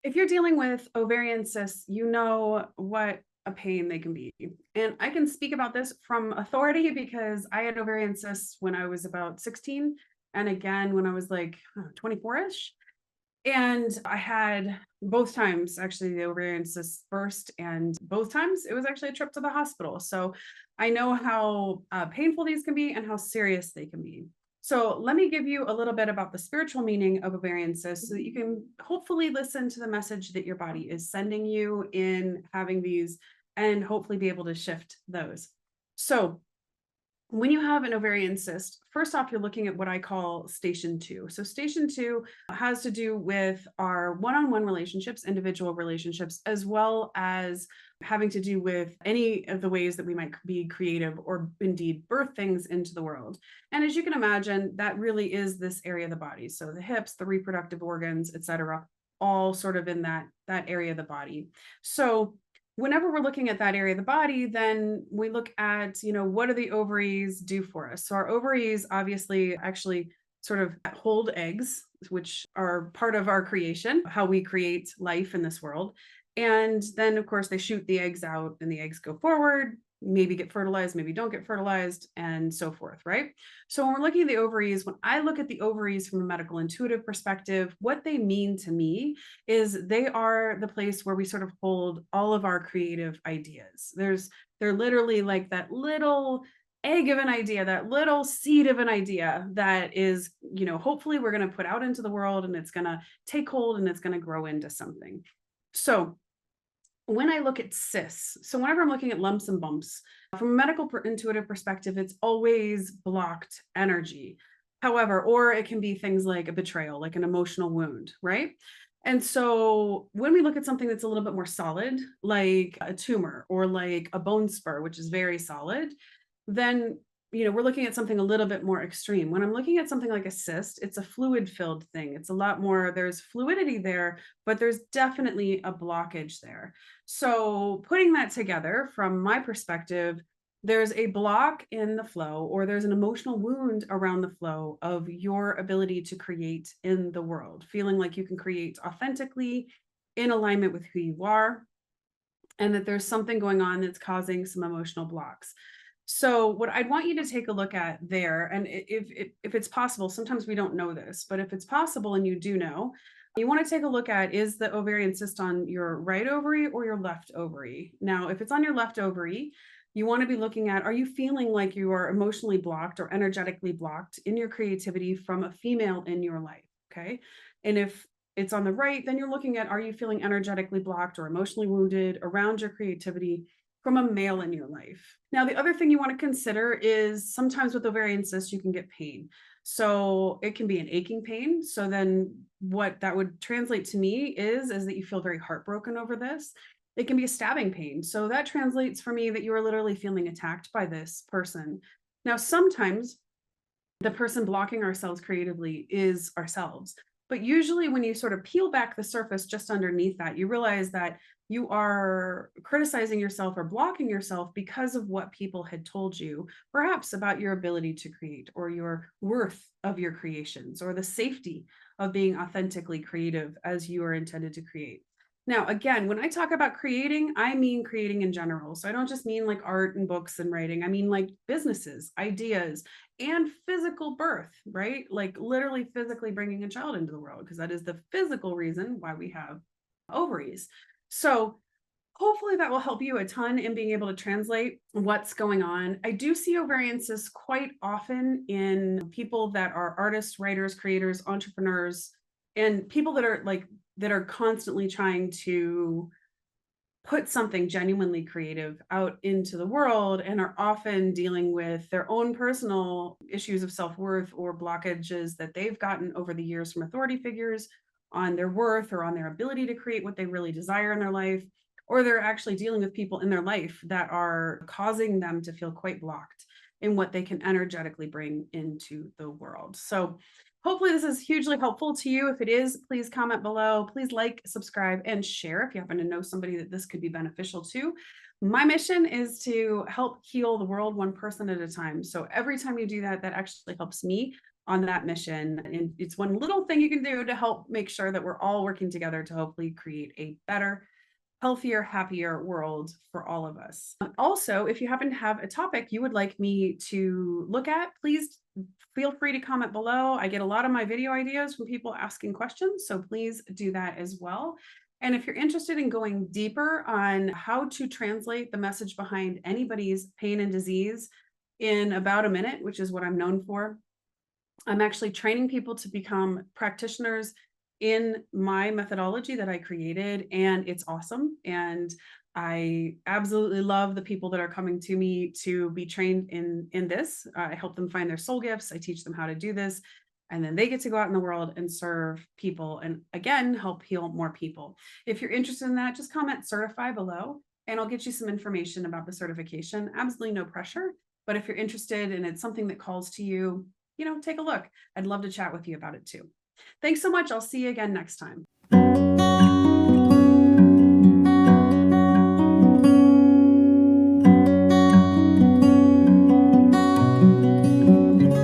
If you're dealing with ovarian cysts, you know what a pain they can be. And I can speak about this from authority because I had ovarian cysts when I was about 16 and again when I was like 24-ish. And I had both times actually the ovarian cysts first, and both times it was actually a trip to the hospital. So I know how painful these can be and how serious they can be. So let me give you a little bit about the spiritual meaning of ovarian cysts so that you can hopefully listen to the message that your body is sending you in having these and hopefully be able to shift those. So when you have an ovarian cyst, first off, you're looking at what I call station two. So, station two has to do with our one on one relationships, individual relationships, as well as having to do with any of the ways that we might be creative or indeed birth things into the world. And as you can imagine, that really is this area of the body. So, the hips, the reproductive organs, etc., all sort of in that area of the body. So, whenever we're looking at that area of the body, then we look at, what do the ovaries do for us? So our ovaries obviously actually sort of hold eggs, which are part of our creation, how we create life in this world. And then, of course, they shoot the eggs out and the eggs go forward, maybe get fertilized, maybe don't get fertilized, and so forth, right? So when we're looking at the ovaries, when I look at the ovaries from a medical intuitive perspective, what they mean to me is they are the place where we sort of hold all of our creative ideas. They're literally like that little egg of an idea, that little seed of an idea that is, hopefully we're going to put out into the world and it's going to take hold and it's going to grow into something. So when I look at cysts, so whenever I'm looking at lumps and bumps, from a medical intuitive perspective, it's always blocked energy. However, or it can be things like a betrayal, like an emotional wound, right? And so when we look at something that's a little bit more solid, like a tumor or like a bone spur, which is very solid, then we're looking at something a little bit more extreme. When I'm looking at something like a cyst, it's a fluid filled thing. It's a lot more, there's fluidity there, but there's definitely a blockage there. So putting that together from my perspective, there's a block in the flow, or there's an emotional wound around the flow of your ability to create in the world, feeling like you can create authentically in alignment with who you are, and that there's something going on that's causing some emotional blocks. So what I'd want you to take a look at there, and if it's possible, sometimes we don't know this, but if it's possible and you do know, you want to take a look at, is the ovarian cyst on your right ovary or your left ovary? Now, if it's on your left ovary, you want to be looking at, are you feeling like you are emotionally blocked or energetically blocked in your creativity from a female in your life? Okay. And if it's on the right, then you're looking at, are you feeling energetically blocked or emotionally wounded around your creativity from a male in your life? Now, the other thing you want to consider is sometimes with ovarian cysts, you can get pain. So it can be an aching pain. So then what that would translate to me is that you feel very heartbroken over this. It can be a stabbing pain. So that translates for me that you are literally feeling attacked by this person. Now, sometimes the person blocking ourselves creatively is ourselves. But usually, when you sort of peel back the surface just underneath that, you realize that you are criticizing yourself or blocking yourself because of what people had told you, perhaps about your ability to create or your worth of your creations or the safety of being authentically creative as you are intended to create. Now, again, when I talk about creating, I mean creating in general. So I don't just mean like art and books and writing. I mean like businesses, ideas, and physical birth, right? Like literally physically bringing a child into the world, because that is the physical reason why we have ovaries. So hopefully that will help you a ton in being able to translate what's going on. I do see ovarian cysts quite often in people that are artists, writers, creators, entrepreneurs, and people that are constantly trying to put something genuinely creative out into the world and are often dealing with their own personal issues of self-worth or blockages that they've gotten over the years from authority figures on their worth or on their ability to create what they really desire in their life, or they're actually dealing with people in their life that are causing them to feel quite blocked in what they can energetically bring into the world. So hopefully this is hugely helpful to you. If it is, please comment below. Please like, subscribe, and share if you happen to know somebody that this could be beneficial to. My mission is to help heal the world one person at a time. So every time you do that, that actually helps me on that mission. And it's one little thing you can do to help make sure that we're all working together to hopefully create a better, healthier, happier world for all of us. Also, if you happen to have a topic you would like me to look at, please feel free to comment below. I get a lot of my video ideas from people asking questions, so please do that as well. And if you're interested in going deeper on how to translate the message behind anybody's pain and disease in about a minute, which is what I'm known for, I'm actually training people to become practitioners in my methodology that I created, and it's awesome. And I absolutely love the people that are coming to me to be trained in this. I help them find their soul gifts. I teach them how to do this, and then they get to go out in the world and serve people, and again, help heal more people. If you're interested in that, just comment certify below, and I'll get you some information about the certification. Absolutely no pressure, but if you're interested and it's something that calls to you, take a look. I'd love to chat with you about it too. Thanks so much. I'll see you again next time.